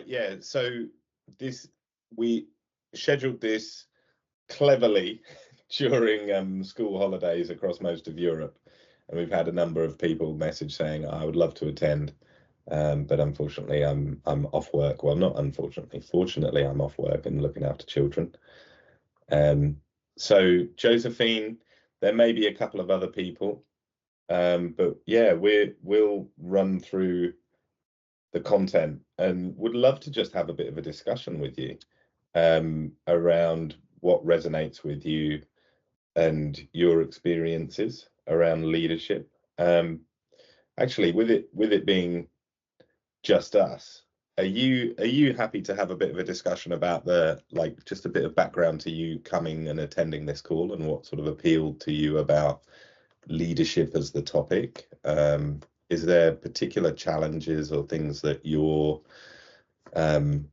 yeah, so we scheduled this cleverly during school holidays across most of Europe, and we've had a number of people message saying I would love to attend, but unfortunately I'm off work. Well, not unfortunately, fortunately I'm off work and looking after children. So Josephine, there may be a couple of other people, but yeah, we'll run through the content and would love to just have a bit of a discussion with you around what resonates with you and your experiences around leadership. Actually, with it being just us, are you happy to have a bit of a discussion about just a bit of background to you coming and attending this call and what sort of appealed to you about leadership as the topic? Is there particular challenges or things that you're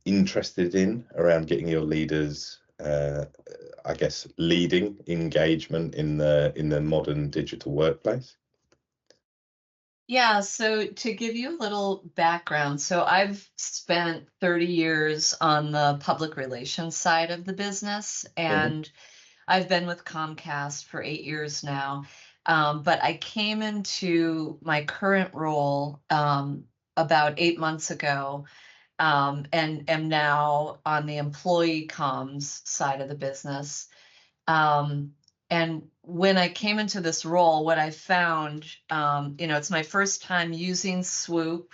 interested in around getting your leaders, I guess, leading engagement in the modern digital workplace? Yeah, so to give you a little background, so I've spent 30 years on the public relations side of the business, and I've been with Comcast for 8 years now. But I came into my current role about 8 months ago, and am now on the employee comms side of the business. And when I came into this role, what I found, it's my first time using SWOOP.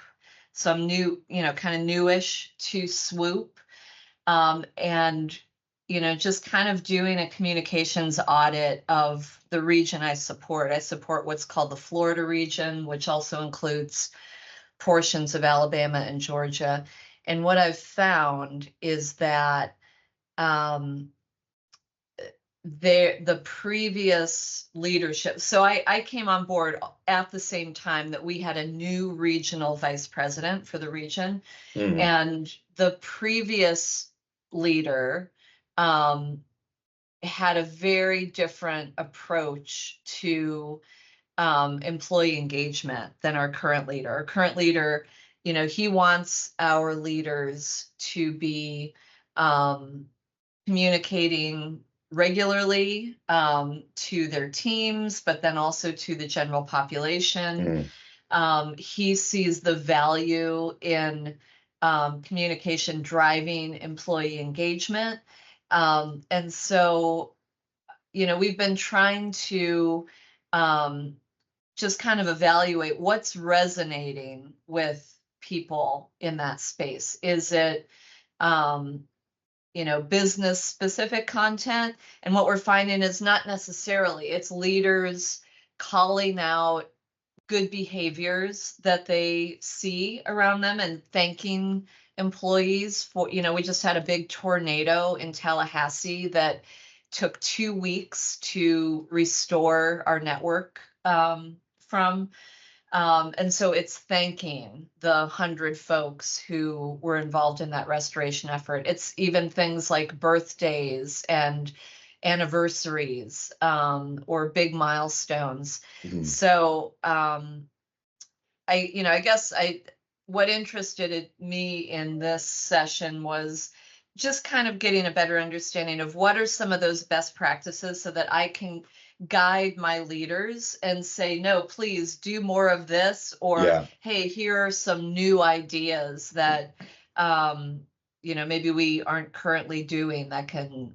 So I'm new, kind of newish to SWOOP. And, just kind of doing a communications audit of the region I support. I support what's called the Florida region, which also includes portions of Alabama and Georgia. And what I've found is that the previous leadership, so I came on board at the same time that we had a new regional vice president for the region. And the previous leader had a very different approach to employee engagement than our current leader. Our current leader, he wants our leaders to be communicating regularly to their teams, but then also to the general population. He sees the value in communication driving employee engagement. And so, we've been trying to just kind of evaluate what's resonating with people in that space. Is it business specific content? And what we're finding is not necessarily. It's leaders calling out good behaviors that they see around them and thanking employees for, we just had a big tornado in Tallahassee that took 2 weeks to restore our network from. And so it's thanking the 100 folks who were involved in that restoration effort. It's even things like birthdays and anniversaries or big milestones. So I guess what interested me in this session was just kind of getting a better understanding of what are some of those best practices so that I can guide my leaders and say, no, please do more of this, or hey, here are some new ideas that maybe we aren't currently doing that can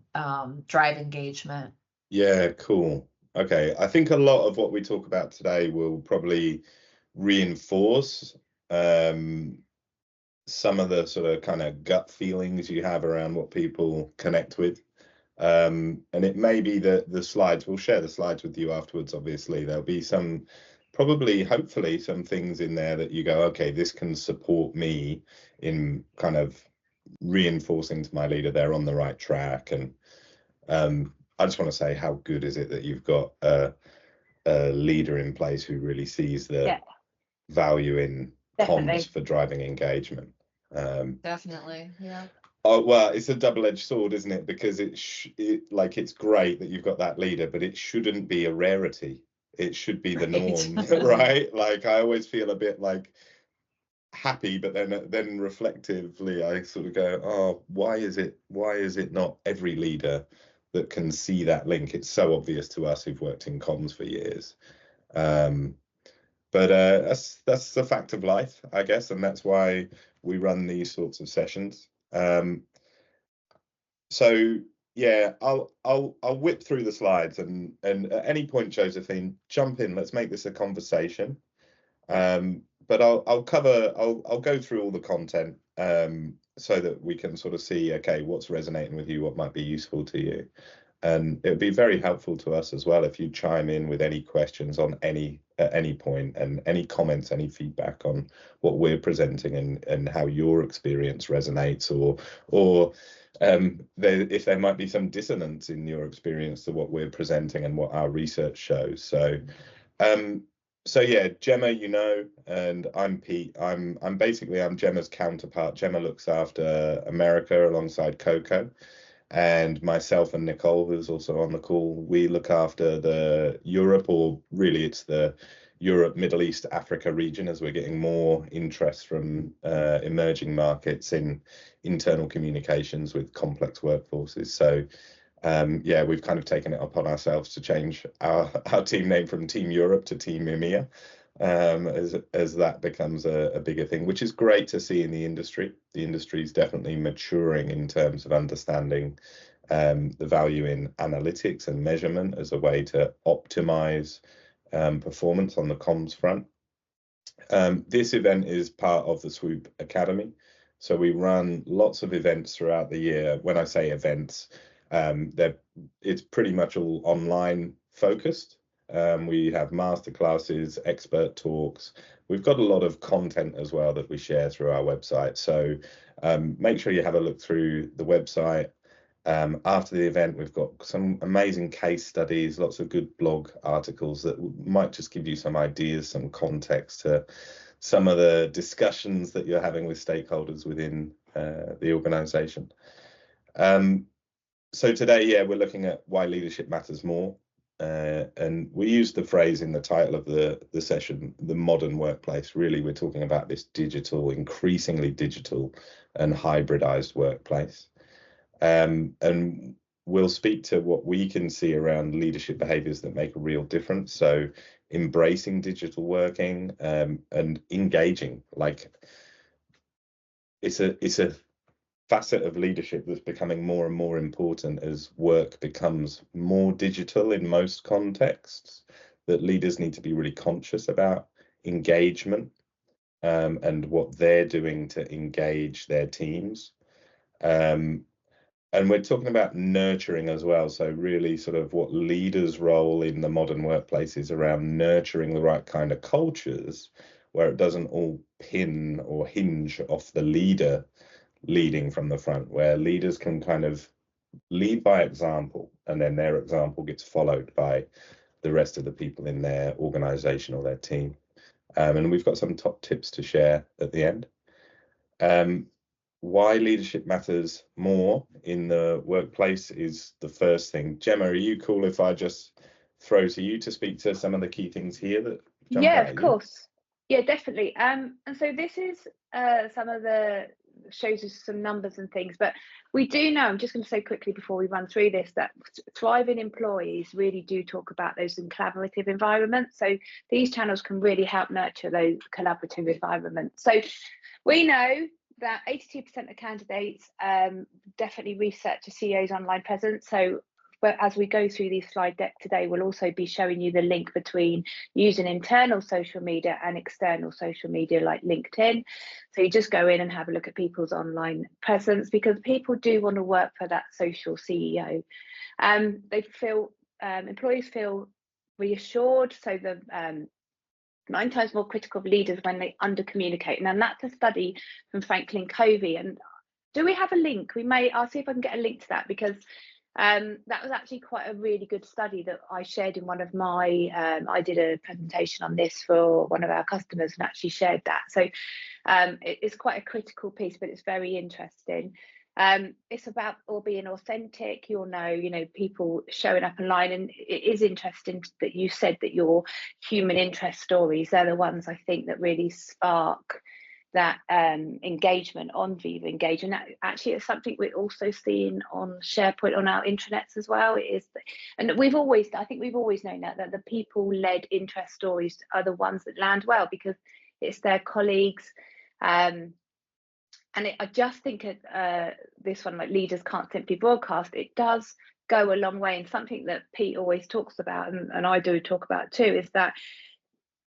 drive engagement. Yeah, cool. Okay, I think a lot of what we talk about today will probably reinforce some of the sort of kind of gut feelings you have around what people connect with. And it may be that the slides, we'll share the slides with you afterwards, obviously. There'll be some, probably, hopefully, some things in there that you go, okay, this can support me in kind of reinforcing to my leader they're on the right track. And I just want to say, how good is it that you've got a leader in place who really sees the value in comms for driving engagement? Definitely, yeah. Oh, well, it's a double-edged sword, isn't it? Because it's great that you've got that leader, but it shouldn't be a rarity. It should be the norm, right? Like, I always feel a bit like, happy, but then reflectively I sort of go, oh, why is it not every leader that can see that link? It's so obvious to us who've worked in comms for years. But that's the fact of life, I guess, and that's why we run these sorts of sessions. So yeah, I'll whip through the slides, and at any point, Josephine, jump in. Let's make this a conversation. But I'll go through all the content so that we can sort of see, okay, what's resonating with you, what might be useful to you. And it would be very helpful to us as well if you chime in with any questions on at any point, and any comments, any feedback on what we're presenting and how your experience resonates, or if there might be some dissonance in your experience to what we're presenting and what our research shows. So yeah, Gemma, and I'm Pete. I'm Gemma's counterpart. Gemma looks after America alongside Coco, and myself and Nicole, who's also on the call, we look after the Europe, or really it's the Europe, Middle East, Africa region, as we're getting more interest from emerging markets in internal communications with complex workforces. So yeah, we've kind of taken it upon ourselves to change our team name from Team Europe to Team EMEA, as that becomes a bigger thing, which is great to see in the industry. The industry is definitely maturing in terms of understanding the value in analytics and measurement as a way to optimize performance on the comms front. This event is part of the SWOOP Academy. So we run lots of events throughout the year. When I say events, it's pretty much all online focused. We have masterclasses, expert talks. We've got a lot of content as well that we share through our website. So make sure you have a look through the website. After the event, we've got some amazing case studies, lots of good blog articles that might just give you some ideas, some context to some of the discussions that you're having with stakeholders within the organization. So today, yeah, we're looking at why leadership matters more. And we use the phrase in the title of the session, the modern workplace. Really, we're talking about this digital, increasingly digital and hybridized workplace. And we'll speak to what we can see around leadership behaviors that make a real difference. So embracing digital working and engaging, like it's a facet of leadership that's becoming more and more important as work becomes more digital in most contexts, that leaders need to be really conscious about engagement and what they're doing to engage their teams. And we're talking about nurturing as well. So really sort of what leaders' role in the modern workplace is around nurturing the right kind of cultures where it doesn't all pin or hinge off the leader leading from the front, where leaders can kind of lead by example, and then their example gets followed by the rest of the people in their organization or their team. And we've got some top tips to share at the end. Why leadership matters more in the workplace is the first thing. Gemma, are you cool if I just throw to you to speak to some of the key things here that jump out? Yeah, of course. Yeah, definitely. And so this is some of the shows us some numbers and things, but we do know, I'm just going to say quickly before we run through this, that thriving employees really do talk about those in collaborative environments. So these channels can really help nurture those collaborative environments. So we know that 82% of candidates definitely research a CEO's online presence. So as we go through these slide deck today, we'll also be showing you the link between using internal social media and external social media like LinkedIn. So you just go in and have a look at people's online presence, because people do want to work for that social CEO. Employees feel reassured. So the 9 times more critical of leaders when they under communicate. And that's a study from Franklin Covey. And do we have a link? I'll see if I can get a link to that, because that was actually quite a really good study that I shared in one of my, I did a presentation on this for one of our customers and actually shared that. So it's quite a critical piece, but it's very interesting. It's about all being authentic. You'll know, people showing up online, and it is interesting that you said that your human interest stories, they're the ones I think that really spark that engagement on Viva Engage. And that actually is something we're also seeing on SharePoint on our intranets as well. It is, and I think we've always known that the people-led interest stories are the ones that land well, because it's their colleagues. I just think this one, like leaders can't simply broadcast, it does go a long way. And something that Pete always talks about, and I do talk about too, is that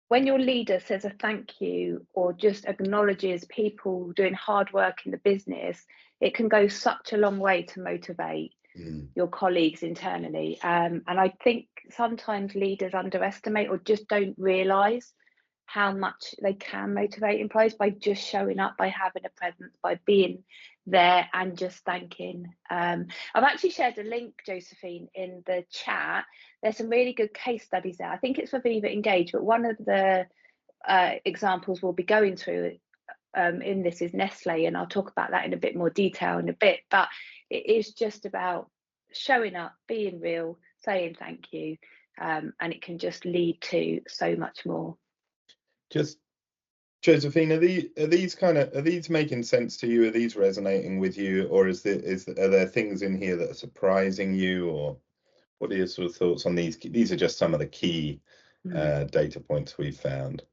when your leader says a thank you or just acknowledges people doing hard work in the business, it can go such a long way to motivate your colleagues internally. And I think sometimes leaders underestimate or just don't realise how much they can motivate employees by just showing up, by having a presence, by being there and just thanking. I've actually shared a link, Josephine, in the chat. There's some really good case studies there. I think it's for Viva Engage, but one of the examples we'll be going through in this is Nestle, and I'll talk about that in a bit more detail in a bit. But it is just about showing up, being real, saying thank you, and it can just lead to so much more. Just, Josephine, are these making sense to you? Are these resonating with you, or are there things in here that are surprising you, or what are your sort of thoughts on these? These are just some of the key data points we've found.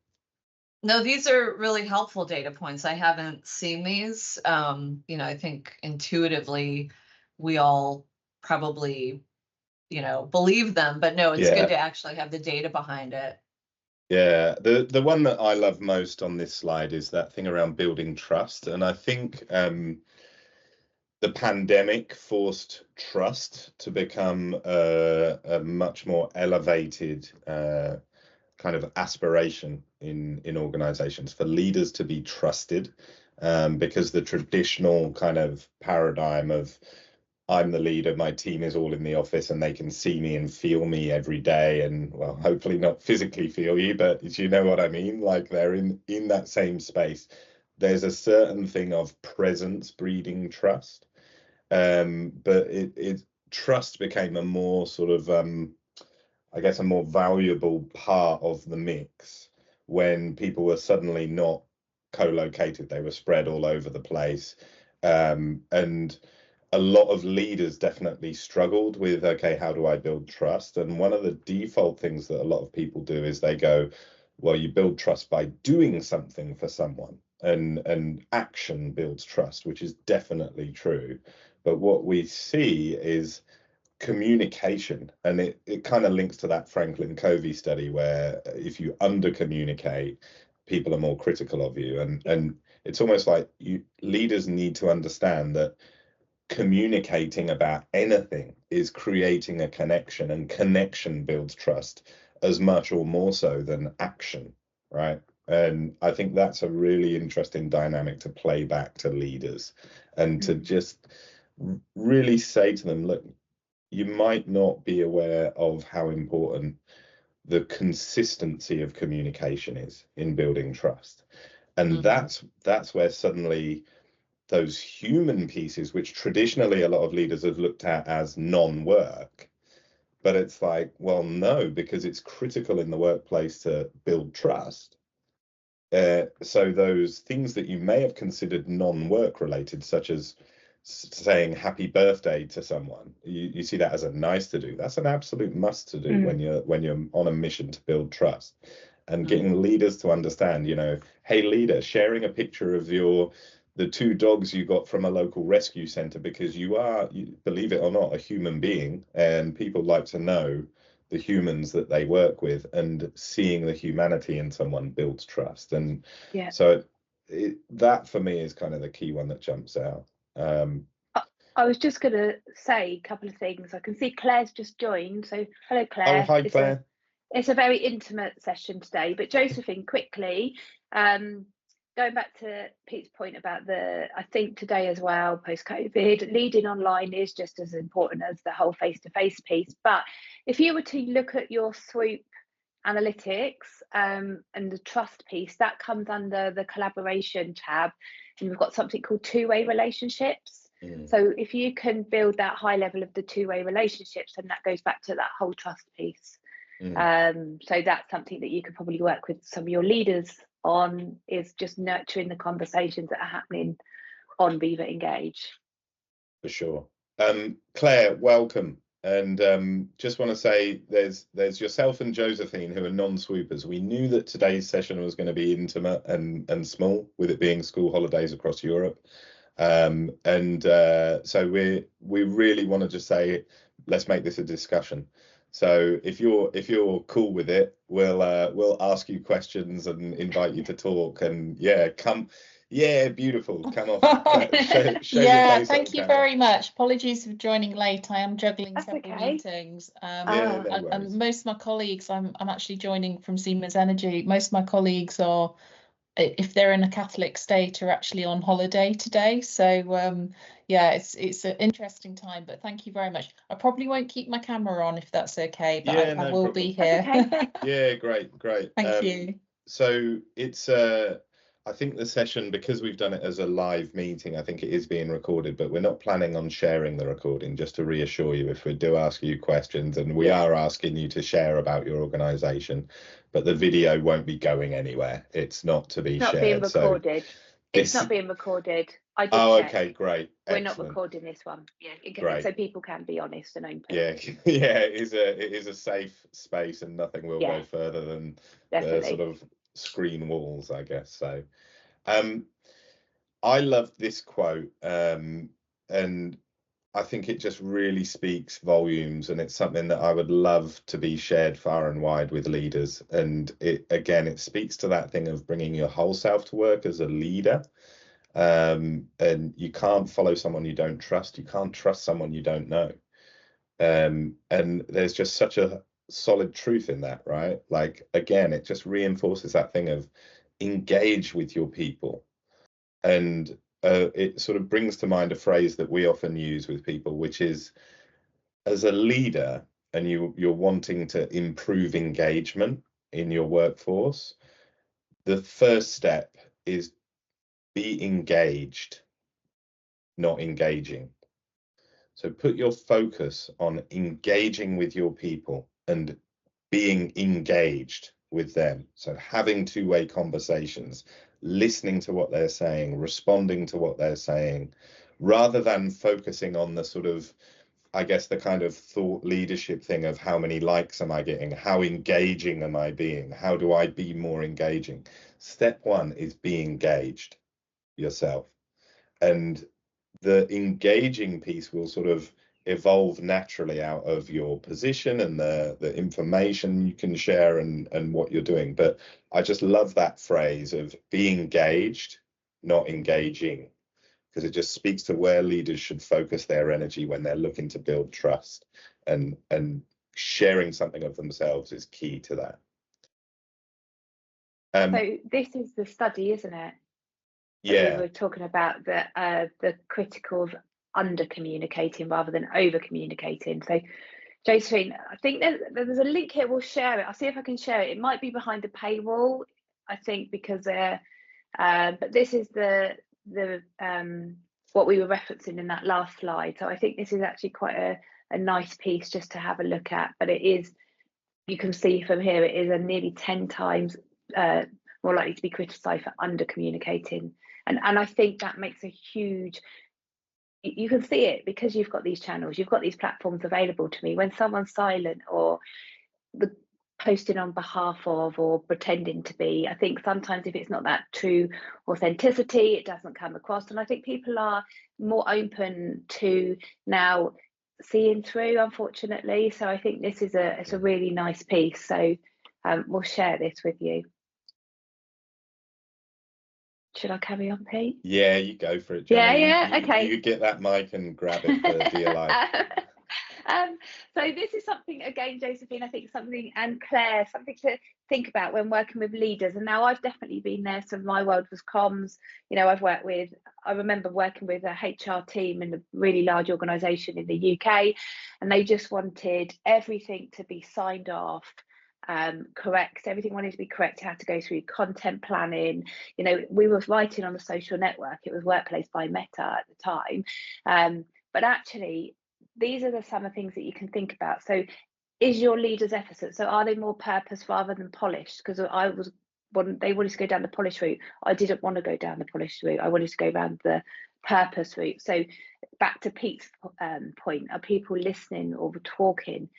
No, these are really helpful data points. I haven't seen these. I think intuitively we all probably, believe them, but no, it's good to actually have the data behind it. Yeah, the one that I love most on this slide is that thing around building trust. And I think the pandemic forced trust to become a much more elevated kind of aspiration in organizations, for leaders to be trusted, because the traditional kind of paradigm of I'm the leader, my team is all in the office and they can see me and feel me every day, and well, hopefully not physically feel you, but you know what I mean, like they're in that same space. There's a certain thing of presence breeding trust, but trust became a more sort of I guess a more valuable part of the mix when people were suddenly not co-located, they were spread all over the place, and a lot of leaders definitely struggled with, okay, how do I build trust? And one of the default things that a lot of people do is they go, well, you build trust by doing something for someone, and action builds trust, which is definitely true. But what we see is communication, and it kind of links to that Franklin Covey study, where if you under communicate, people are more critical of you. And it's almost like leaders need to understand that communicating about anything is creating a connection, and connection builds trust as much or more so than action, right? And I think that's a really interesting dynamic to play back to leaders, and to just really say to them, look, you might not be aware of how important the consistency of communication is in building trust. And that's where suddenly those human pieces, which traditionally a lot of leaders have looked at as non-work, but it's like, well, no, because it's critical in the workplace to build trust. So those things that you may have considered non-work related, such as saying happy birthday to someone, you see that as a nice to do. That's an absolute must to do when you're on a mission to build trust. And getting leaders to understand, hey leader, sharing a picture of the 2 dogs you got from a local rescue center, because you believe it or not, a human being, and people like to know the humans that they work with, and seeing the humanity in someone builds trust. And so that for me is kind of the key one that jumps out. I was just going to say a couple of things. I can see Claire's just joined. So hello, Claire. Oh, hi, Claire. It's a very intimate session today. But Josephine, quickly, going back to Pete's point about I think today as well, post-COVID, leading online is just as important as the whole face-to-face piece. But if you were to look at your SWOOP analytics and the trust piece, that comes under the collaboration tab. And we've got something called two-way relationships. So if you can build that high level of the two-way relationships, then that goes back to that whole trust piece. So that's something that you could probably work with some of your leaders on is just nurturing the conversations that are happening on Viva Engage. For sure. Claire, welcome. And just want to say there's yourself and Josephine, who are non-swoopers. We knew that today's session was going to be intimate and small, with it being school holidays across Europe. So we really want to just say, let's make this a discussion. So if you're cool with it, we'll ask you questions and invite you to talk. And yeah, come. Yeah, beautiful. Come off. Show yeah, your face thank you very much. Apologies for joining late. I am juggling several meetings. Yeah, no worries. And most of my colleagues, I'm actually joining from Siemens Energy. Most of my colleagues are, if they're in a Catholic state, are actually on holiday today. So yeah, it's an interesting time, but thank you very much. I probably won't keep my camera on if that's okay, but Yeah, I no will problem. be here. Okay. Yeah, great. Thank you. So it's I think the session, because we've done it as a live meeting, I think it is being recorded, but we're not planning on sharing the recording, just to reassure you if we do ask you questions, and we are asking you to share about your organisation, but the video won't be going anywhere. It's not to be shared. Being recorded. So it's not being recorded. I did check. Okay, great. We're Excellent. not recording this one. Yeah, Great. So people can be honest and open. Yeah, it is a safe space, and nothing will go further than the sort of screen walls, I guess. So I love this quote, and I think it just really speaks volumes, and it's something that I would love to be shared far and wide with leaders. And it speaks to that thing of bringing your whole self to work as a leader. And you can't follow someone you don't trust. You can't trust someone you don't know. And there's just such a solid truth in that, right? Like, again, it just reinforces that thing of engage with your people. And it sort of brings to mind a phrase that we often use with people, which is, as a leader and you're wanting to improve engagement in your workforce, the first step is be engaged, not engaging. So put your focus on engaging with your people and being engaged with them. So having two-way conversations, listening to what they're saying, responding to what they're saying, rather than focusing on the sort of, I guess, the kind of thought leadership thing of how many likes am I getting? How engaging am I being? How do I be more engaging? Step one is be engaged yourself. And the engaging piece will sort of evolve naturally out of your position and the information you can share and what you're doing. But I just love that phrase of be engaged, not engaging, because it just speaks to where leaders should focus their energy when they're looking to build trust, and sharing something of themselves is key to that. So this is the study, isn't it? Yeah. We were talking about the critical of under communicating rather than over communicating. So Josephine, I think there's a link here. We'll share it. I'll see if I can share it. It might be behind the paywall, I think, because but this is the what we were referencing in that last slide. So I think this is actually quite a nice piece just to have a look at. But it is, you can see from here, it is a nearly 10 times more likely to be criticised for under communicating. And I think that makes a huge, you can see it because you've got these channels, you've got these platforms available to me. When someone's silent or the posting on behalf of or pretending to be, I think sometimes if it's not that true authenticity, it doesn't come across. And I think people are more open to now seeing through, unfortunately. So I think this is it's a really nice piece. So we'll share this with you. Should I carry on, Pete? Yeah, you go for it, Jenny. Yeah, okay. You get that mic and grab it for dear life. So this is something, again, Josephine, I think something, and Claire, something to think about when working with leaders. And now I've definitely been there. So my world was comms. You know, I remember working with a HR team in a really large organisation in the UK, and they just wanted everything to be signed off. Correct, everything wanted to be correct. It had to go through content planning. You know, we were writing on a social network. It was Workplace by Meta at the time, but actually these are some of the things that you can think about. So is your leaders' efforts, so are they more purpose rather than polished? Because I was they wanted to go down the polish route. I didn't want to go down the polish route. I wanted to go down the purpose route. So back to Pete's point, are people listening or talking?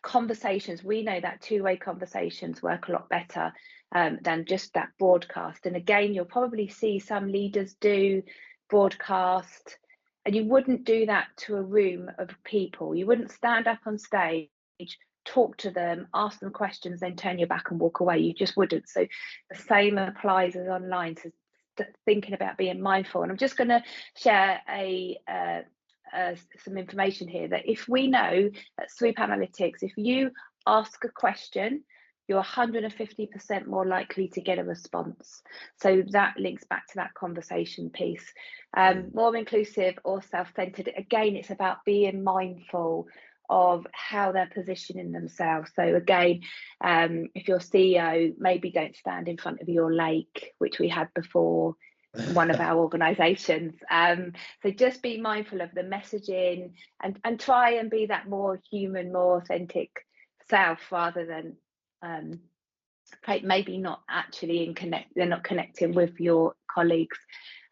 Conversations, we know that two-way conversations work a lot better than just that broadcast. And again, you'll probably see some leaders do broadcast, and you wouldn't do that to a room of people. You wouldn't stand up on stage, talk to them, ask them questions, then turn your back and walk away. You just wouldn't. So the same applies as online. So thinking about being mindful. And I'm just going to share some information here that if we know at SWOOP Analytics, if you ask a question, you're 150% more likely to get a response. So that links back to that conversation piece. More inclusive or self-centered. Again, it's about being mindful of how they're positioning themselves. So again, if your CEO, maybe don't stand in front of your lake, which we had before one of our organizations. So just be mindful of the messaging and try and be that more human, more authentic self, rather than maybe not actually they're not connecting with your colleagues.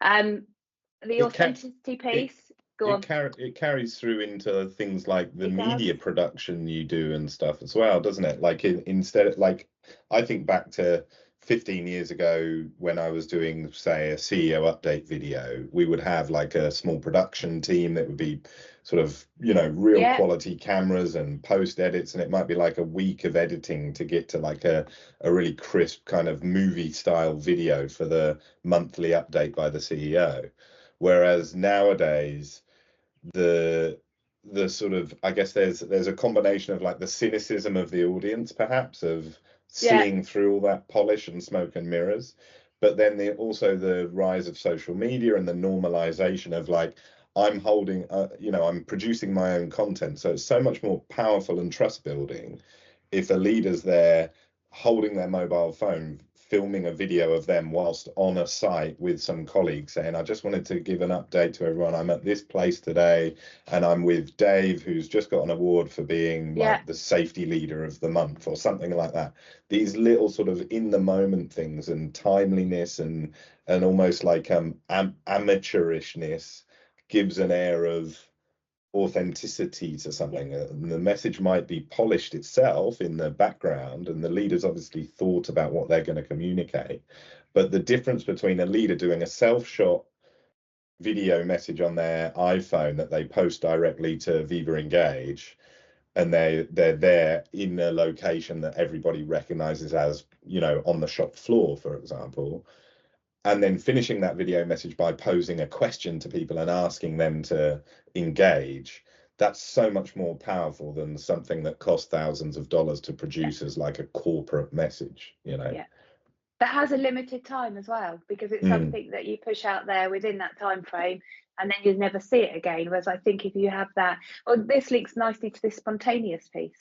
The authenticity piece. It carries through into things like the media production you do and stuff as well, doesn't it? Like I think back to 15 years ago when I was doing, say, a CEO update video, we would have like a small production team that would be sort of, real quality cameras and post edits, and it might be like a week of editing to get to like a really crisp kind of movie style video for the monthly update by the CEO. Whereas nowadays, the sort of, I guess there's a combination of like the cynicism of the audience, perhaps, of seeing through all that polish and smoke and mirrors, but then also the rise of social media and the normalization of like, I'm holding, I'm producing my own content. So it's so much more powerful and trust building if a leader's there holding their mobile phone, filming a video of them whilst on a site with some colleagues, saying, I just wanted to give an update to everyone. I'm at this place today and I'm with Dave, who's just got an award for being like the safety leader of the month or something like that. These little sort of in the moment things and timeliness and almost like amateurishness gives an air of authenticity to something. And the message might be polished itself in the background, and the leaders obviously thought about what they're going to communicate. But the difference between a leader doing a self-shot video message on their iPhone that they post directly to Viva Engage, and they're there in a location that everybody recognizes as, on the shop floor, for example, and then finishing that video message by posing a question to people and asking them to engage, that's so much more powerful than something that costs thousands of dollars to produce as like a corporate message, that has a limited time as well, because it's something that you push out there within that time frame and then you never see it again. Whereas I think if you have that, this links nicely to this spontaneous piece.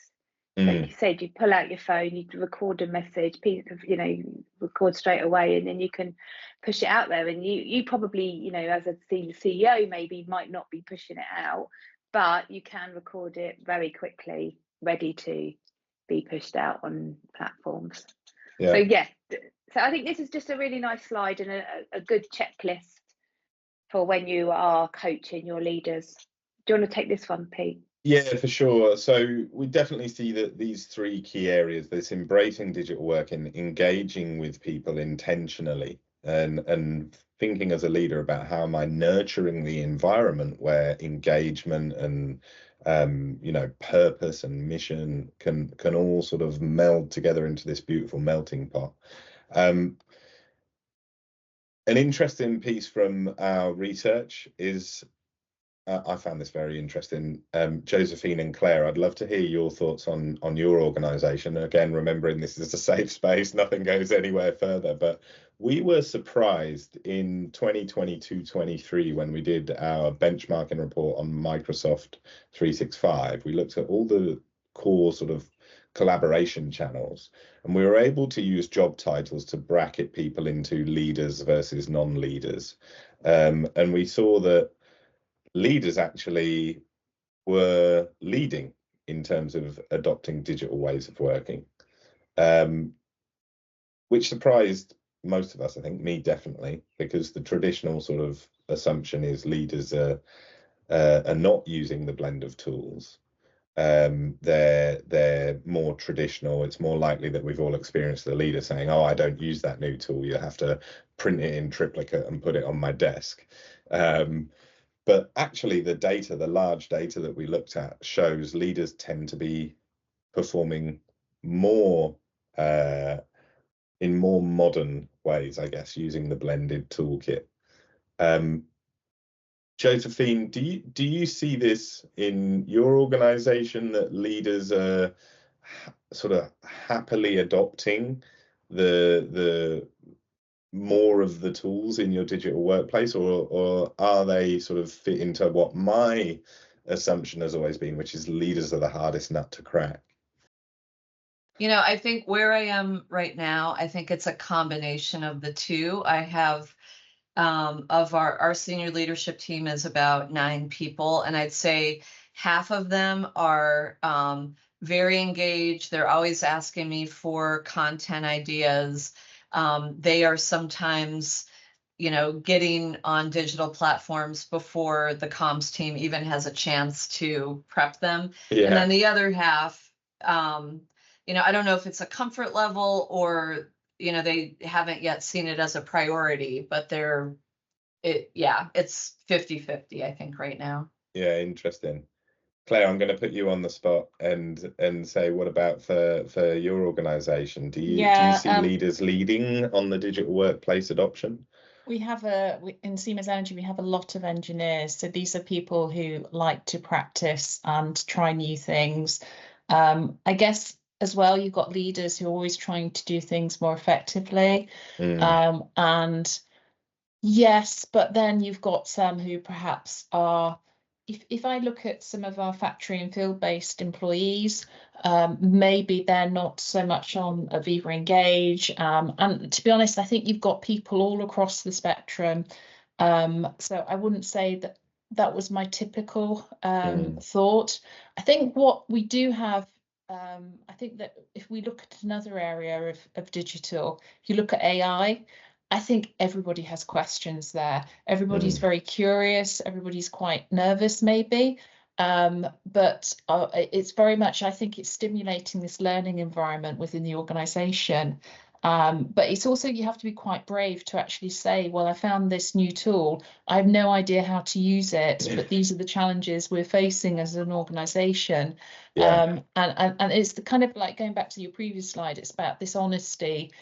Like you said, you pull out your phone, you record a message, record straight away, and then you can push it out there. And you probably, as a CEO, maybe might not be pushing it out, but you can record it very quickly, ready to be pushed out on platforms. So I think this is just a really nice slide and a good checklist for when you are coaching your leaders. Do you want to take this one, Pete? Yeah, for sure. So we definitely see that these three key areas, this embracing digital work and engaging with people intentionally, and thinking as a leader about how am I nurturing the environment where engagement and purpose and mission can all sort of meld together into this beautiful melting pot. An interesting piece from our research is, I found this very interesting. Josephine and Claire, I'd love to hear your thoughts on your organisation. Again, remembering this is a safe space, nothing goes anywhere further. But we were surprised in 2022-23 when we did our benchmarking report on Microsoft 365. We looked at all the core sort of collaboration channels, and we were able to use job titles to bracket people into leaders versus non-leaders. And we saw that leaders actually were leading in terms of adopting digital ways of working. which surprised most of us, I think, me definitely, because the traditional sort of assumption is leaders are not using the blend of tools. They're more traditional. It's more likely that we've all experienced the leader saying, "Oh, I don't use that new tool. You have to print it in triplicate and put it on my desk." But actually, the large data that we looked at shows leaders tend to be performing more in more modern ways, I guess, using the blended toolkit. Josephine, do you see this in your organization, that leaders are sort of happily adopting the more of the tools in your digital workplace, or are they sort of fit into what my assumption has always been, which is leaders are the hardest nut to crack? You know, I think where I am right now, I think it's a combination of the two. I have of our senior leadership team is about 9 people, and I'd say half of them are very engaged. They're always asking me for content ideas. They are sometimes, you know, getting on digital platforms before the comms team even has a chance to prep them. Yeah. And then the other half, you know, I don't know if it's a comfort level or, you know, they haven't yet seen it as a priority, but it's 50-50, I think, right now. Yeah, interesting. Claire, I'm going to put you on the spot and say, what about for your organization? Do you see leaders leading on the digital workplace adoption? We have in Siemens Energy, we have a lot of engineers. So these are people who like to practice and try new things. I guess as well, you've got leaders who are always trying to do things more effectively. And yes, but then you've got some who perhaps are, if I look at some of our factory and field-based employees, maybe they're not so much on Aviva Engage. And to be honest, I think you've got people all across the spectrum. So I wouldn't say that was my typical thought. I think what we do have, I think that if we look at another area of digital, if you look at AI, I think everybody has questions there. Everybody's very curious. Everybody's quite nervous, maybe. But it's very much, I think it's stimulating this learning environment within the organization. But it's also, you have to be quite brave to actually say, well, I found this new tool. I have no idea how to use it, but these are the challenges we're facing as an organization. And it's the kind of like going back to your previous slide, it's about this honesty,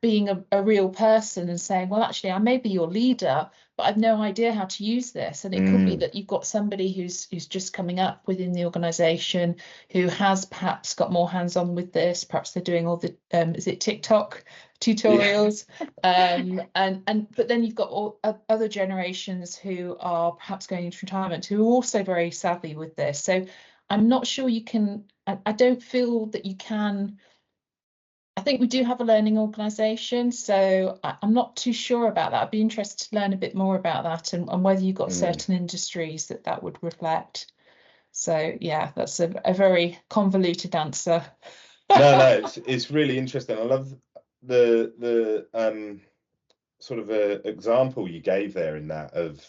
being a real person and saying, well, actually, I may be your leader, but I've no idea how to use this. And it could be that you've got somebody who's just coming up within the organization who has perhaps got more hands-on with this. Perhaps they're doing all the is it TikTok tutorials? But then you've got all other generations who are perhaps going into retirement who are also very savvy with this. So I'm not sure you can, I don't feel that you can. I think we do have a learning organisation, so I'm not too sure about that. I'd be interested to learn a bit more about that and whether you've got certain industries that would reflect. So yeah, that's a very convoluted answer. No, it's really interesting. I love the sort of example you gave there in that of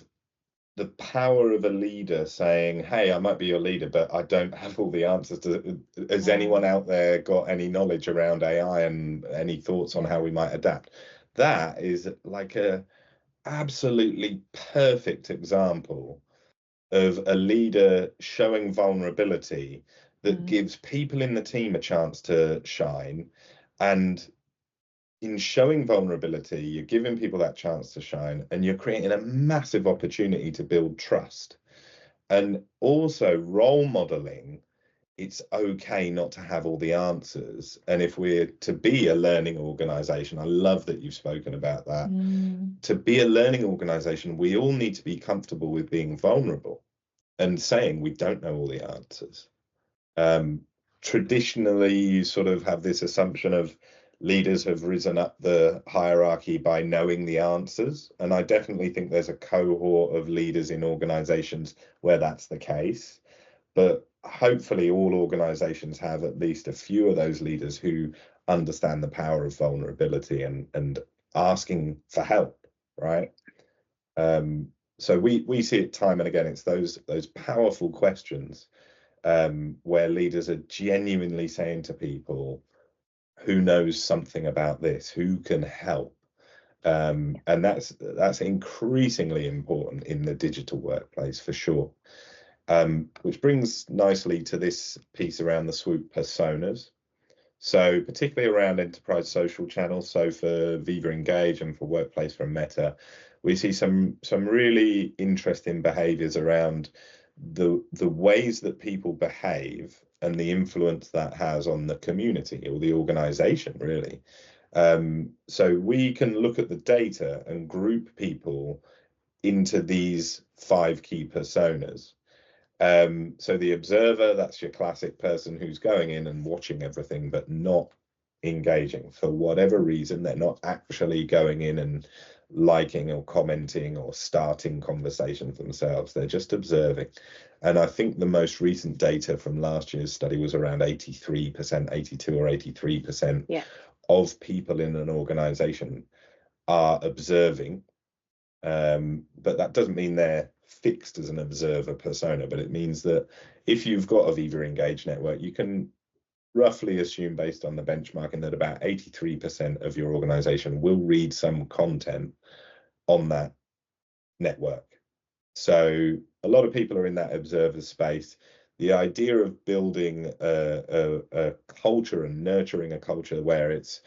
the power of a leader saying, hey, I might be your leader, but I don't have all the answers to. Has anyone out there got any knowledge around AI and any thoughts on how we might adapt? That is like a absolutely perfect example of a leader showing vulnerability that gives people in the team a chance to shine. And in showing vulnerability, you're giving people that chance to shine, and you're creating a massive opportunity to build trust. And also role modeling, it's okay not to have all the answers. And if we're to be a learning organization, I love that you've spoken about that. To be a learning organization, we all need to be comfortable with being vulnerable and saying we don't know all the answers. Traditionally, you sort of have this assumption of leaders have risen up the hierarchy by knowing the answers. And I definitely think there's a cohort of leaders in organizations where that's the case. But hopefully all organizations have at least a few of those leaders who understand the power of vulnerability and asking for help, right? So we see it time and again. It's those powerful questions where leaders are genuinely saying to people, who knows something about this, who can help, and that's increasingly important in the digital workplace for sure. Which brings nicely to this piece around the SWOOP personas. So particularly around enterprise social channels, so for Viva Engage and for Workplace from Meta, we see some really interesting behaviors around the ways that people behave and the influence that has on the community or the organization, really. So we can look at the data and group people into these 5 key personas. So the observer, that's your classic person who's going in and watching everything but not engaging for whatever reason. They're not actually going in and liking or commenting or starting conversations themselves. They're just observing. And I think the most recent data from last year's study was around 83%, 82 or 83% of people in an organization are observing. But that doesn't mean they're fixed as an observer persona, but it means that if you've got a Viva Engage network, you can roughly assume, based on the benchmarking, that about 83% of your organization will read some content on that network. So a lot of people are in that observer space. The idea of building a culture and nurturing a culture where it's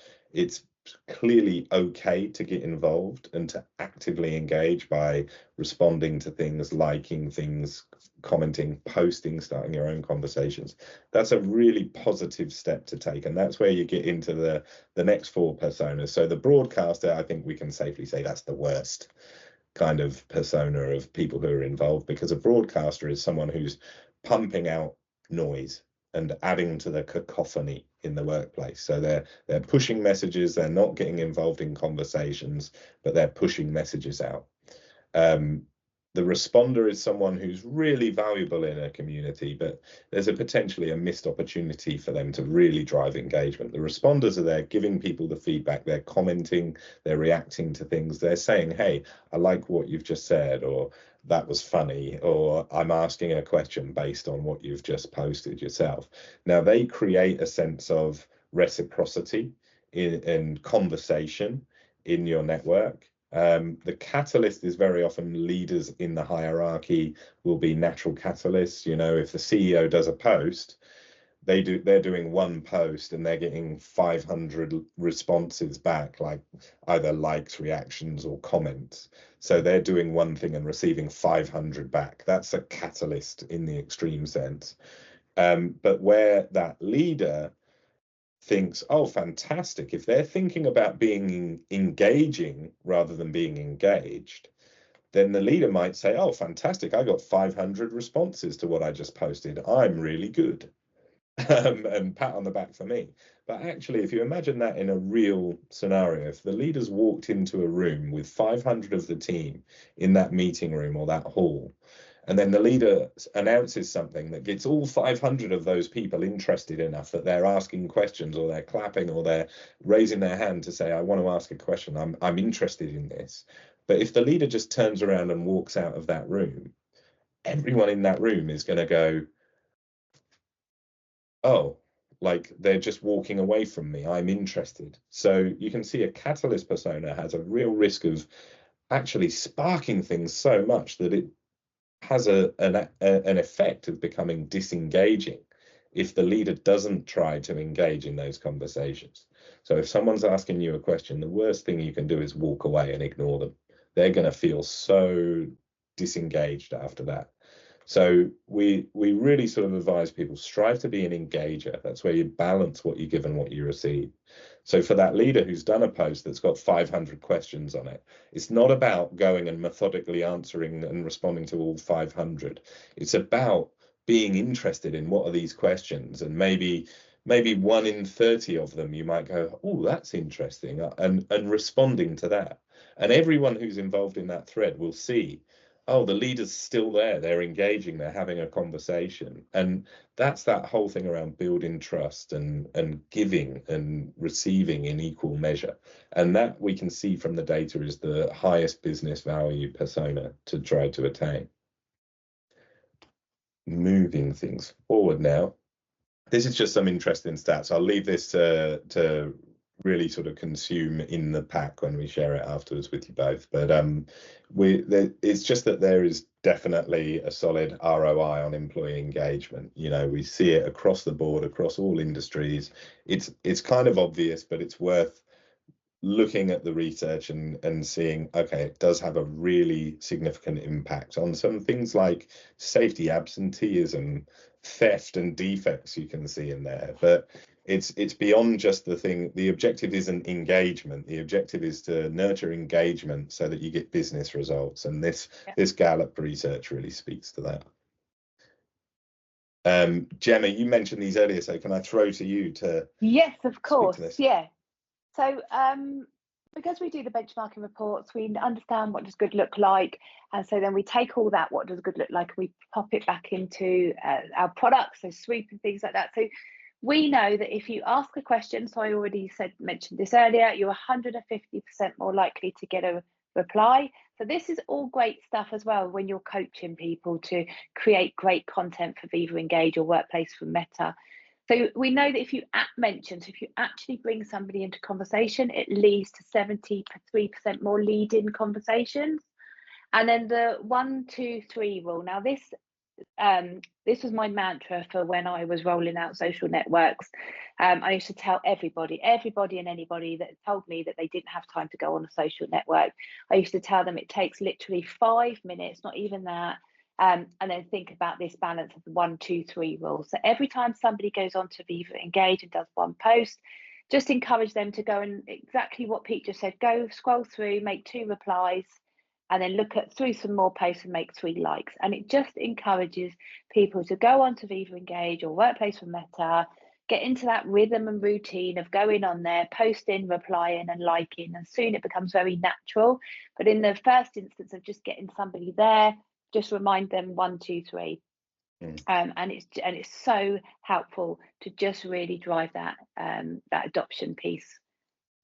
clearly okay to get involved and to actively engage by responding to things, liking things, commenting, posting, starting your own conversations. That's a really positive step to take, and that's where you get into the next 4 personas. So the broadcaster, I think we can safely say that's the worst kind of persona of people who are involved, because a broadcaster is someone who's pumping out noise and adding to the cacophony in the workplace. So they're pushing messages, they're not getting involved in conversations, but they're pushing messages out. The responder is someone who's really valuable in a community, but there's a potentially a missed opportunity for them to really drive engagement. The responders are there giving people the feedback, they're commenting, they're reacting to things, they're saying, hey, I like what you've just said, or that was funny, or I'm asking a question based on what you've just posted yourself. Now they create a sense of reciprocity in conversation in your network. The catalyst is very often leaders in the hierarchy will be natural catalysts. You know, if the CEO does a post, they're doing one post and they're getting 500 responses back, like either likes, reactions, or comments. So they're doing one thing and receiving 500 back. That's a catalyst in the extreme sense. But where that leader thinks, oh, fantastic, if they're thinking about being engaging rather than being engaged, then the leader might say, oh, fantastic, I got 500 responses to what I just posted. I'm really good. And pat on the back for me. But actually, if you imagine that in a real scenario, if the leaders walked into a room with 500 of the team in that meeting room or that hall, and then the leader announces something that gets all 500 of those people interested enough that they're asking questions, or they're clapping, or they're raising their hand to say, I want to ask a question, I'm interested in this. But if the leader just turns around and walks out of that room, everyone in that room is going to go, oh, like they're just walking away from me, I'm interested. So you can see a catalyst persona has a real risk of actually sparking things so much that it has an effect of becoming disengaging if the leader doesn't try to engage in those conversations. So if someone's asking you a question, the worst thing you can do is walk away and ignore them. They're going to feel so disengaged after that. So we really sort of advise people, strive to be an engager. That's where you balance what you give and what you receive. So for that leader who's done a post that's got 500 questions on it, it's not about going and methodically answering and responding to all 500. It's about being interested in what are these questions, and maybe 1 in 30 of them you might go, oh, that's interesting, and responding to that. And everyone who's involved in that thread will see, oh, the leader's still there, they're engaging, they're having a conversation. And that's that whole thing around building trust and giving and receiving in equal measure. And that we can see from the data is the highest business value persona to try to attain. Moving things forward now. This is just some interesting stats. I'll leave this to really sort of consume in the pack when we share it afterwards with you both. But it's just that there is definitely a solid ROI on employee engagement. You know, we see it across the board, across all industries. It's kind of obvious, but it's worth looking at the research and seeing, okay, it does have a really significant impact on some things like safety, absenteeism, theft and defects you can see in there. But it's beyond just the thing. The objective isn't engagement. The objective is to nurture engagement so that you get business results. And this Gallup research really speaks to that. Gemma, you mentioned these earlier, so can I throw to you to? Yes, of course. Yeah. So because we do the benchmarking reports, we understand what does good look like. And so then we take all that, what does good look like, and we pop it back into our products, so SWOOP and things like that. So we know that if you ask a question, so I already mentioned this earlier, you're 150% more likely to get a reply. So this is all great stuff as well when you're coaching people to create great content for Viva Engage or Workplace for Meta. So we know that if you actually bring somebody into conversation, it leads to 73% more lead-in conversations. And then the 1, 2, 3 rule. Now this was my mantra for when I was rolling out social networks. I used to tell everybody and anybody that told me that they didn't have time to go on a social network, I used to tell them it takes literally 5 minutes, not even that. And then think about this balance of the 1, 2, 3 rule. So every time somebody goes on to Viva Engage and does one post, just encourage them to go and exactly what Pete just said, go scroll through, make 2 replies, and then look through some more posts and make 3 likes. And it just encourages people to go on to Viva Engage or Workplace for Meta, get into that rhythm and routine of going on there, posting, replying and liking, and soon it becomes very natural. But in the first instance of just getting somebody there, just remind them 1, 2, 3. And it's so helpful to just really drive that that adoption piece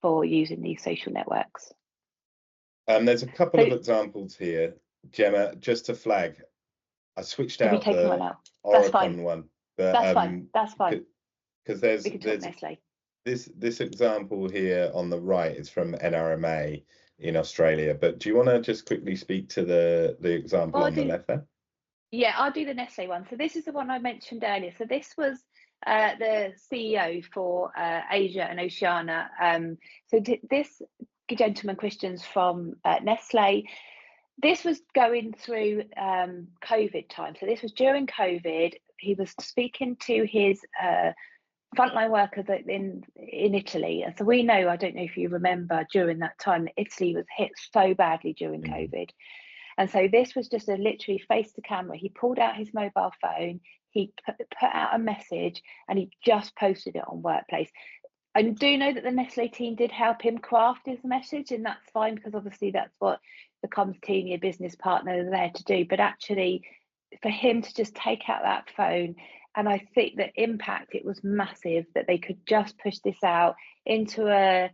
for using these social networks. There's a couple of examples here, Gemma, just to flag. I switched out the Oricon one. But, that's fine. Because there's Nestle. This example here on the right is from AMER EMEA in Australia. But do you want to just quickly speak to the example on the left there? Yeah, I'll do the Nestle one. So this is the one I mentioned earlier. So this was the CEO for Asia and Oceania. So this gentleman, Christian's from Nestle. This was going through COVID time. So this was during COVID. He was speaking to his frontline workers in Italy. And so we know, I don't know if you remember, during that time, Italy was hit so badly during COVID. And so this was just a literally face to camera. He pulled out his mobile phone, he put out a message, and he just posted it on Workplace. I do know that the Nestle team did help him craft his message, and that's fine because obviously that's what the comms team, your business partner, are there to do. But actually, for him to just take out that phone, and I think the impact, it was massive that they could just push this out into a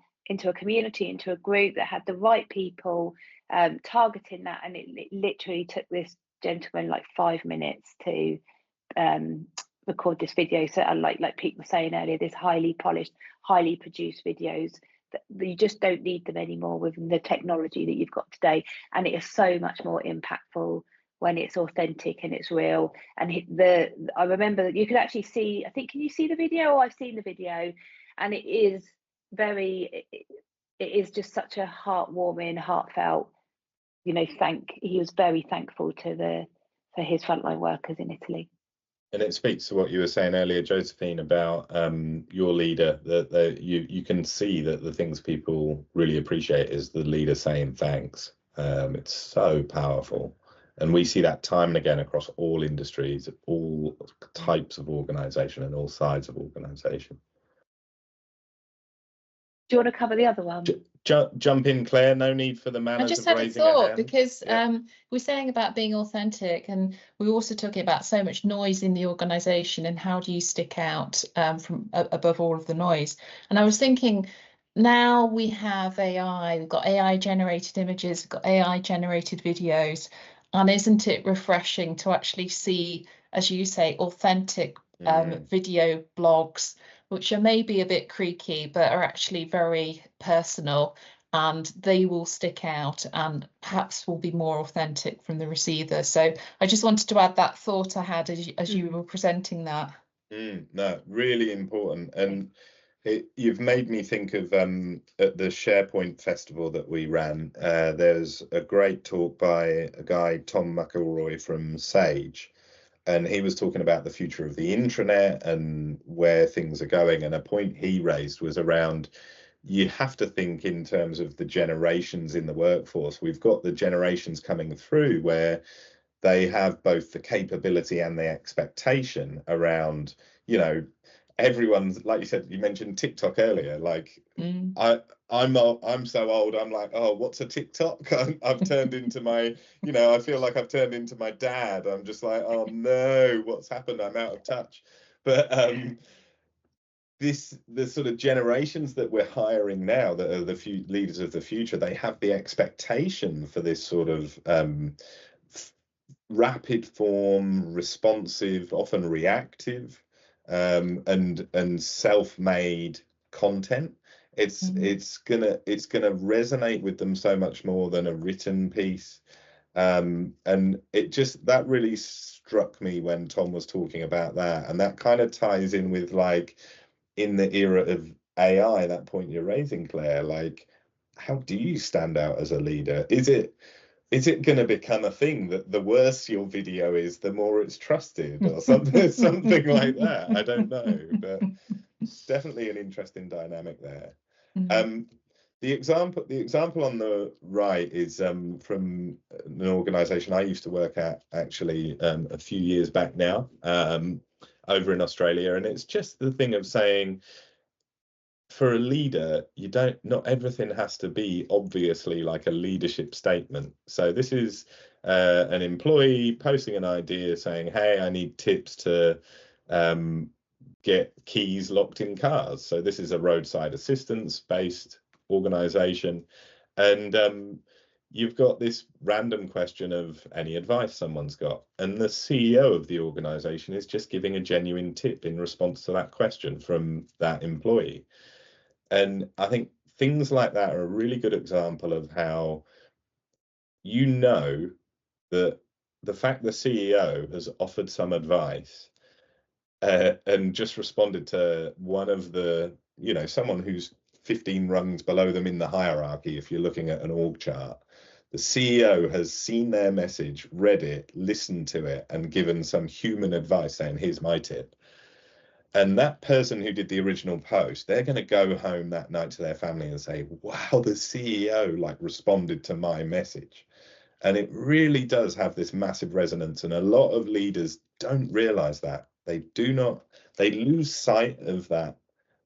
community, into a group that had the right people targeting that, and it literally took this gentleman like 5 minutes to record this video. So like Pete was saying earlier, this highly polished, highly produced videos that you just don't need them anymore with the technology that you've got today, and it is so much more impactful when it's authentic and it's real. And I remember that you could actually see, I think, can you see the video? I've seen the video, and it is just such a heartwarming, heartfelt, he was very thankful for his frontline workers in Italy. And it speaks to what you were saying earlier, Josephine, about your leader, that you can see that the things people really appreciate is the leader saying thanks. It's so powerful. And we see that time and again across all industries, all types of organisation and all sides of organisation. Do you want to cover the other one? Jump in, Claire. No need for the I manners just of had a raising a thought hand. because Yeah. we're saying about being authentic, and we're also talking about so much noise in the organisation and how do you stick out from above all of the noise. And I was thinking, now we have AI, we've got AI generated images, we've got AI generated videos, and isn't it refreshing to actually see, as you say, authentic video blogs, which are maybe a bit creaky but are actually very personal, and they will stick out and perhaps will be more authentic from the receiver. So I just wanted to add that thought I had as you were presenting that. No, really important. And you've made me think of at the SharePoint festival that we ran, there's a great talk by a guy, Tom McElroy from Sage, and he was talking about the future of the intranet and where things are going. And a point he raised was around, you have to think in terms of the generations in the workforce. We've got the generations coming through where they have both the capability and the expectation around, you know, everyone's, like you said, you mentioned TikTok earlier, like I'm so old, I'm like, oh, what's a TikTok? I've turned into my, you know, I feel like I've turned into my dad. I'm just like, oh no, what's happened? I'm out of touch. But the sort of generations that we're hiring now that are the few leaders of the future, they have the expectation for this sort of rapid form, responsive, often reactive, and self-made content. It's gonna resonate with them so much more than a written piece. And it just, that really struck me when Tom was talking about that, and that kind of ties in with, like, in the era of AI, that point you're raising, Claire, like, how do you stand out as a leader? Is it going to become a thing that the worse your video is, the more it's trusted, or something, something like that? I don't know, but definitely an interesting dynamic there. The example on the right is from an organisation I used to work at, actually, a few years back now, over in Australia, and it's just the thing of saying, for a leader, not everything has to be obviously like a leadership statement. So this is an employee posting an idea saying, hey, I need tips to get keys locked in cars. So this is a roadside assistance based organization, and you've got this random question of any advice someone's got, and the CEO of the organization is just giving a genuine tip in response to that question from that employee. And I think things like that are a really good example of how, you know, that the fact the CEO has offered some advice and just responded to one of the, you know, someone who's 15 rungs below them in the hierarchy, if you're looking at an org chart, the CEO has seen their message, read it, listened to it, and given some human advice saying, here's my tip. And that person who did the original post, they're going to go home that night to their family and say, wow, the CEO like responded to my message. And it really does have this massive resonance. And a lot of leaders don't realize that. They lose sight of that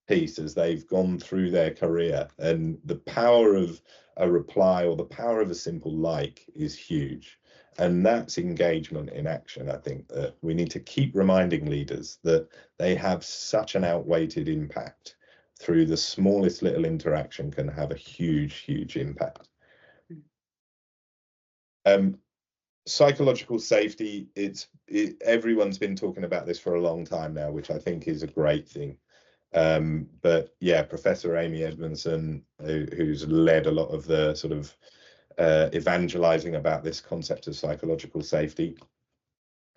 piece as they've gone through their career. And the power of a reply or the power of a simple like is huge. And that's engagement in action. I think that we need to keep reminding leaders that they have such an outweighted impact. Through the smallest little interaction can have a huge, huge impact. Psychological safety, everyone's been talking about this for a long time now, which I think is a great thing. But yeah, Professor Amy Edmondson, who's led a lot of the sort of evangelizing about this concept of psychological safety,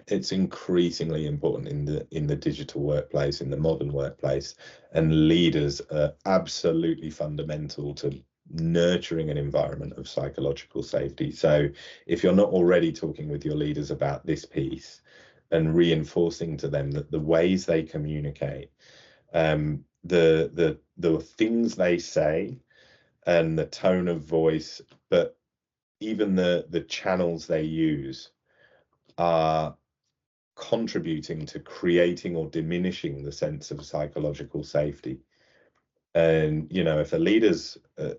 it's increasingly important in the digital workplace, in the modern workplace, and leaders are absolutely fundamental to nurturing an environment of psychological safety. So if you're not already talking with your leaders about this piece and reinforcing to them that the ways they communicate, the things they say and the tone of voice, but even the channels they use are contributing to creating or diminishing the sense of psychological safety. And, you know, if a leader's,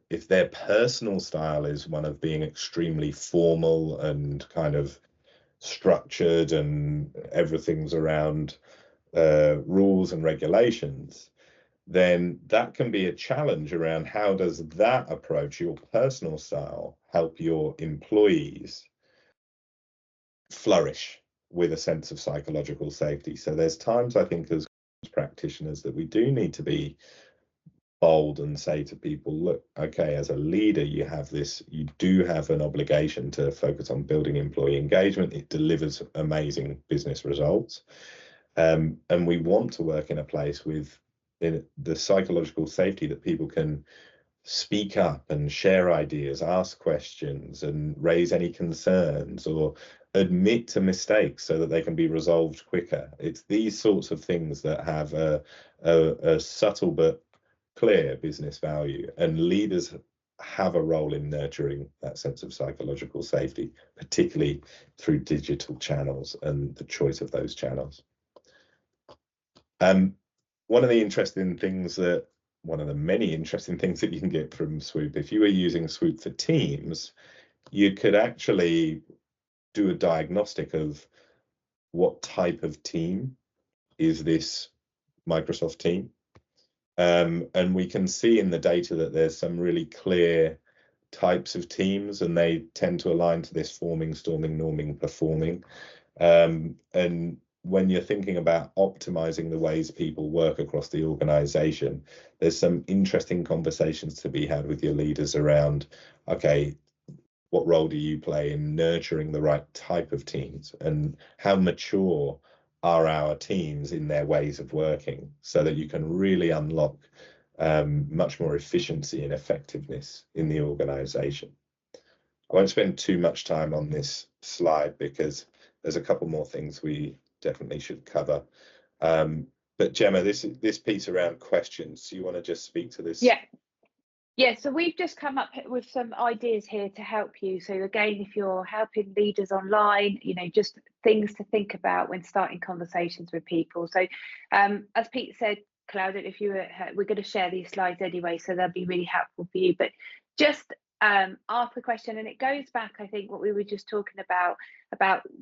if their personal style is one of being extremely formal and kind of structured and everything's around rules and regulations, then that can be a challenge around how does that approach, your personal style, help your employees flourish with a sense of psychological safety. So there's times, I think, as practitioners, that we do need to be bold and say to people, look, okay, as a leader, you do have an obligation to focus on building employee engagement. It delivers amazing business results. And we want to work in a place with the psychological safety that people can speak up and share ideas, ask questions, and raise any concerns or admit to mistakes so that they can be resolved quicker. It's these sorts of things that have a subtle but clear business value, and leaders have a role in nurturing that sense of psychological safety, particularly through digital channels and the choice of those channels. One of the many interesting things that you can get from SWOOP, if you were using SWOOP for Teams, you could actually do a diagnostic of what type of team is this Microsoft team. And we can see in the data that there's some really clear types of teams, and they tend to align to this forming, storming, norming, performing. And when you're thinking about optimizing the ways people work across the organization, there's some interesting conversations to be had with your leaders around, okay, what role do you play in nurturing the right type of teams, and how mature are our teams in their ways of working, so that you can really unlock much more efficiency and effectiveness in the organization. I won't spend too much time on this slide because there's a couple more things we definitely should cover. But Gemma, this piece around questions, do you want to just speak to this? Yeah, so we've just come up with some ideas here to help you. So again, if you're helping leaders online, you know, just things to think about when starting conversations with people. So as Pete said, Claudia, if you we're going to share these slides anyway, so they'll be really helpful for you. But just ask the question, and it goes back, I think, what we were just talking about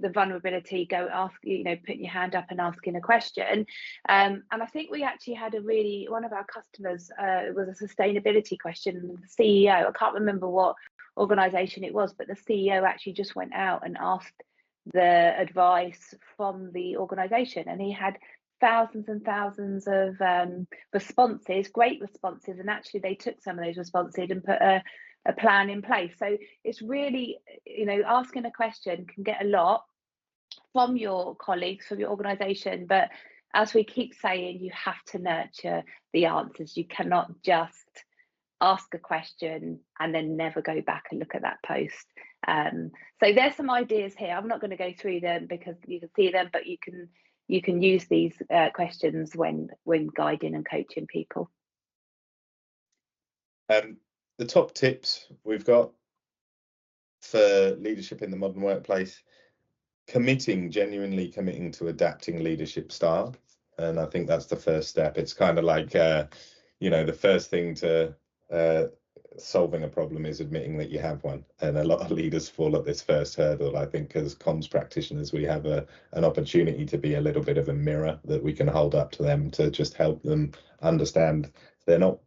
the vulnerability. Go ask, you know, putting your hand up and asking a question. And I think we actually had one of our customers, it was a sustainability question, and the CEO, I can't remember what organization it was, but the CEO actually just went out and asked the advice from the organization, and he had thousands and thousands of responses, great responses, and actually they took some of those responses and put a plan in place. So it's really, you know, asking a question can get a lot from your colleagues, from your organization, but as we keep saying, you have to nurture the answers. You cannot just ask a question and then never go back and look at that post. So there's some ideas here. I'm not going to go through them because you can see them, but you can use these questions when guiding and coaching people. The top tips we've got for leadership in the modern workplace: genuinely committing to adapting leadership style. And I think that's the first step. It's kind of like, you know, the first thing to solving a problem is admitting that you have one. And a lot of leaders fall at this first hurdle. I think as comms practitioners, we have an opportunity to be a little bit of a mirror that we can hold up to them to just help them understand they're not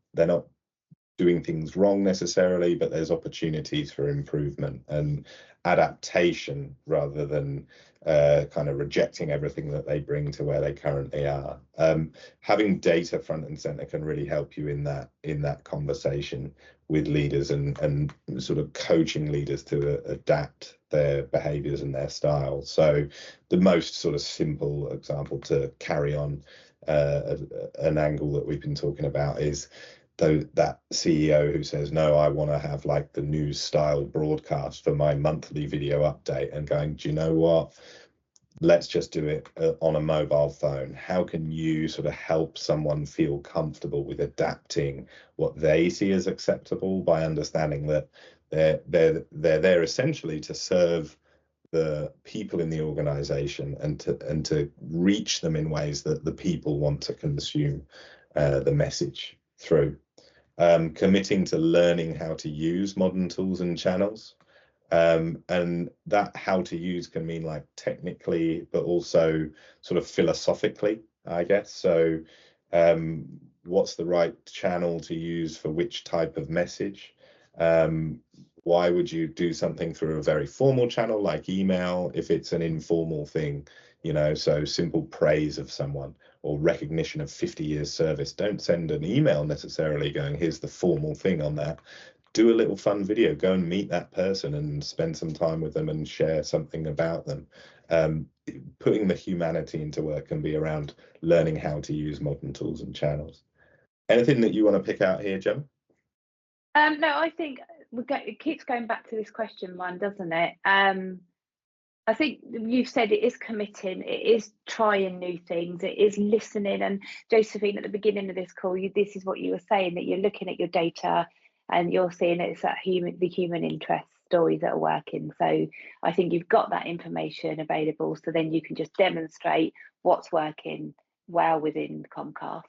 doing things wrong necessarily, but there's opportunities for improvement and adaptation rather than kind of rejecting everything that they bring to where they currently are. Having data front and center can really help you in that conversation with leaders and sort of coaching leaders to adapt their behaviors and their styles. So the most sort of simple example to carry on an angle that we've been talking about is that CEO who says, no, I want to have like the news style broadcast for my monthly video update, and going, do you know what? Let's just do it on a mobile phone. How can you sort of help someone feel comfortable with adapting what they see as acceptable by understanding that they're there essentially to serve the people in the organization and to reach them in ways that the people want to consume the message through. committing to learning how to use modern tools and channels. And that how to use can mean like technically, but also sort of philosophically, I guess. So what's the right channel to use for which type of message? Why would you do something through a very formal channel like email if it's an informal thing, you know? So simple praise of someone or recognition of 50 years service. Don't send an email necessarily going, here's the formal thing on that. Do a little fun video, go and meet that person and spend some time with them and share something about them. Putting the humanity into work can be around learning how to use modern tools and channels. Anything that you want to pick out here, Gemma? No, I think it keeps going back to this question one, doesn't it? I think you've said it is committing, it is trying new things, it is listening. And Josephine, at the beginning of this call, this is what you were saying, that you're looking at your data and you're seeing it's that the human interest stories that are working. So I think you've got that information available, so then you can just demonstrate what's working well within Comcast.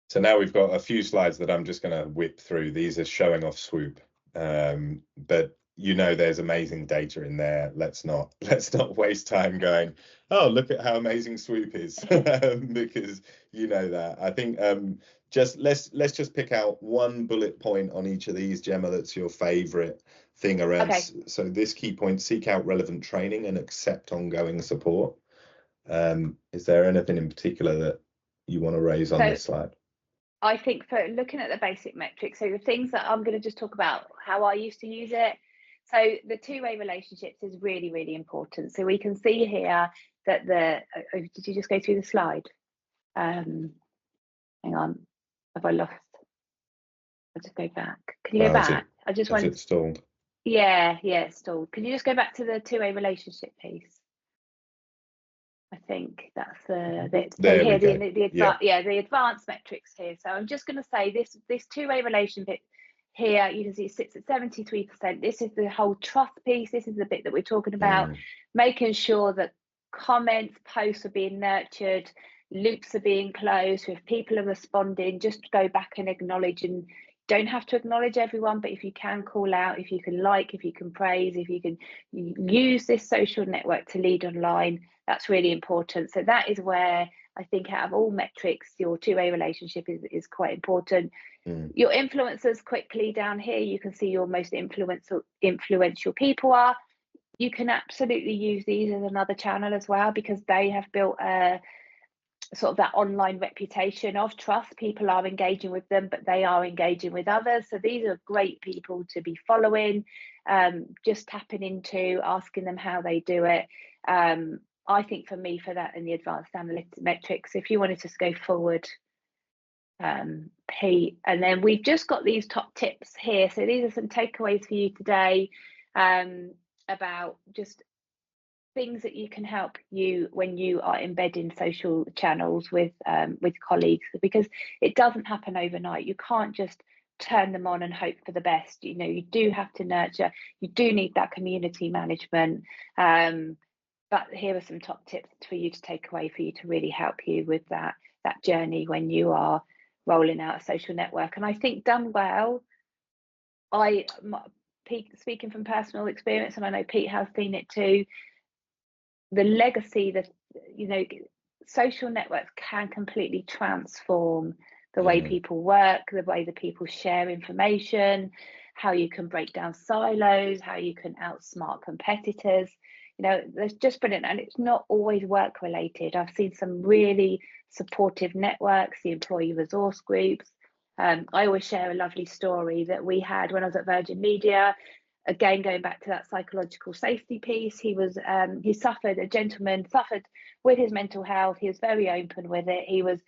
So now we've got a few slides that I'm just going to whip through. These are showing off Swoop, but you know there's amazing data in there. Let's not waste time going, oh, look at how amazing Swoop is, because you know that. I think let's just pick out one bullet point on each of these, Gemma, that's your favorite thing around. Okay. So this key point: seek out relevant training and accept ongoing support. Is there anything in particular that you want to raise on this slide? I think for looking at the basic metrics, so the things that I'm going to just talk about how I used to use it. So the two-way relationships is really, really important. So we can see here that did you just go through the slide? Hang on, have I lost? I'll just go back. Can you go back? I just want. It's stalled. Yeah, it's stalled. Can you just go back to the two-way relationship piece? I think that's the advanced metrics here. So I'm just going to say this two-way relationship here, you can see it sits at 73%. This is the whole trust piece. This is the bit that we're talking about, making sure that comments, posts are being nurtured, loops are being closed. So if people are responding, just go back and acknowledge, and don't have to acknowledge everyone, but if you can call out, if you can like, if you can praise, if you can use this social network to lead online, that's really important. So that is where I think out of all metrics, your two-way relationship is quite important. Your influencers, quickly down here, you can see your most influential people are. You can absolutely use these as another channel as well, because they have built a sort of that online reputation of trust. People are engaging with them, but they are engaging with others. So these are great people to be following, just tapping into, asking them how they do it. I think for me, for that in the advanced analytics metrics, if you wanted to go forward, Pete, and then we've just got these top tips here. So these are some takeaways for you today, about just things that you can help you when you are embedding social channels with colleagues, because it doesn't happen overnight. You can't just turn them on and hope for the best. You know, you do have to nurture, you do need that community management. But here are some top tips for you to take away, for you to really help you with that journey when you are rolling out a social network. And I think done well, Pete, speaking from personal experience, and I know Pete has seen it too, the legacy that, you know, social networks can completely transform the way people work, the way that people share information, how you can break down silos, how you can outsmart competitors. You know, that's just brilliant. And it's not always work related. I've seen some really supportive networks, the employee resource groups. I always share a lovely story that we had when I was at Virgin Media. Again, going back to that psychological safety piece, a gentleman suffered with his mental health. He was very open with it. He was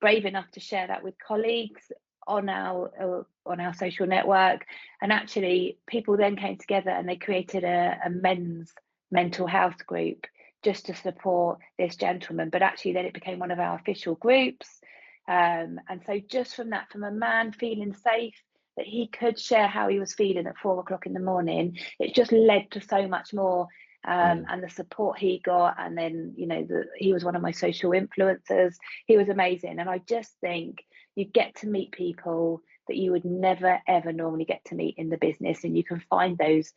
brave enough to share that with colleagues on our social network, and actually people then came together and they created a men's mental health group just to support this gentleman. But actually then it became one of our official groups, and so just from a man feeling safe that he could share how he was feeling at 4 o'clock in the morning, it just led to so much more. And the support he got, and then, you know, he was one of my social influencers. He was amazing. And I just think, you get to meet people that you would never ever normally get to meet in the business, and you can find those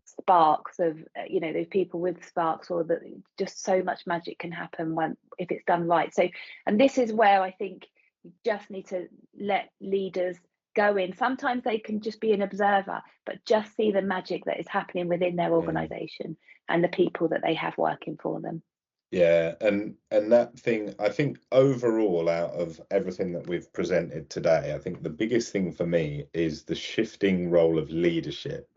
sparks of you know, those people with sparks, or that just so much magic can happen when if it's done right. So, and this is where I think you just need to let leaders go in. Sometimes they can just be an observer, but just see the magic that is happening within their organization and the people that they have working for them. Yeah, and that thing, I think overall, out of everything that we've presented today, I think the biggest thing for me is the shifting role of leadership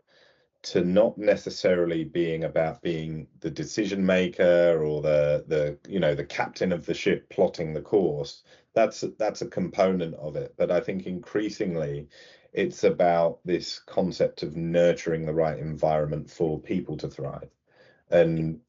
to not necessarily being about being the decision maker or the you know, the captain of the ship plotting the course. That's a component of it, but I think increasingly it's about this concept of nurturing the right environment for people to thrive, and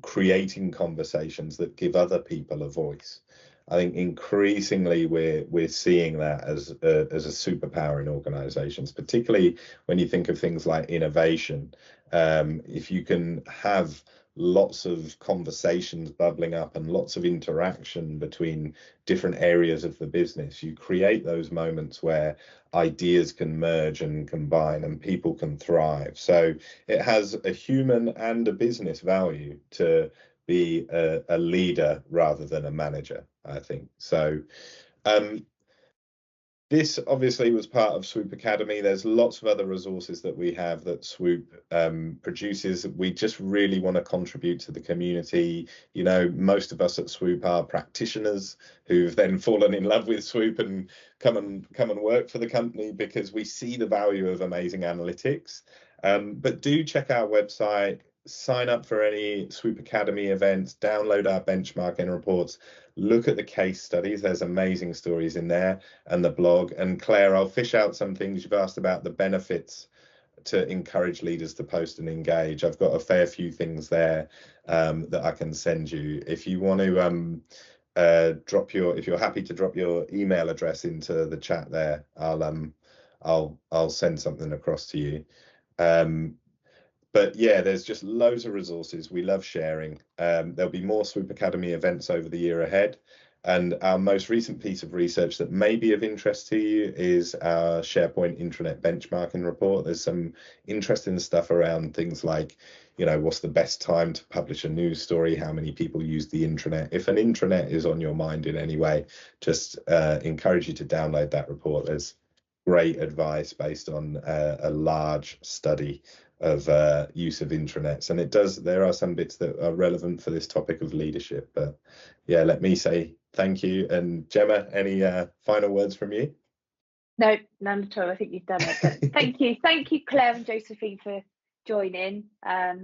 creating conversations that give other people a voice. I think increasingly we're seeing that as a superpower in organizations, particularly when you think of things like innovation. If you can have lots of conversations bubbling up and lots of interaction between different areas of the business, you create those moments where ideas can merge and combine and people can thrive. So it has a human and a business value to be a leader rather than a manager, I think. So this obviously was part of SWOOP Academy. There's lots of other resources that we have that SWOOP produces. We just really want to contribute to the community. You know, most of us at SWOOP are practitioners who've then fallen in love with SWOOP and come and work for the company because we see the value of amazing analytics. But do check our website, sign up for any SWOOP Academy events, download our benchmarking reports, look at the case studies. There's amazing stories in there, and the blog. And Claire, I'll fish out some things. You've asked about the benefits to encourage leaders to post and engage. I've got a fair few things there that I can send you. If you want to if you're happy to drop your email address into the chat there, I'll send something across to you. But yeah, there's just loads of resources. We love sharing. There'll be more SWOOP Academy events over the year ahead. And our most recent piece of research that may be of interest to you is our SharePoint intranet benchmarking report. There's some interesting stuff around things like, you know, what's the best time to publish a news story? How many people use the intranet? If an intranet is on your mind in any way, just encourage you to download that report. There's great advice based on a large study of use of intranets, and there are some bits that are relevant for this topic of leadership. But yeah, let me say thank you. And Gemma, any final words from you? No, none at all. I think you've done it. But thank you Claire and Josephine for joining our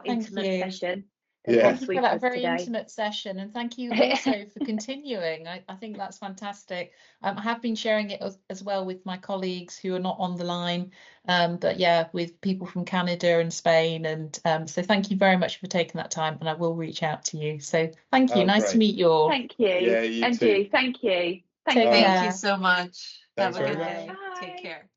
intimate session. Thank you for that very intimate session, and thank you also for continuing. I think that's fantastic. I have been sharing it as well with my colleagues who are not on the line, but yeah, with people from Canada and Spain, and so thank you very much for taking that time, and I will reach out to you. So thank you. Nice to meet you all. Thank you. Yeah, you and too. you. Thank you. Thank you so much. Thanks Have a good very day. much. Take care.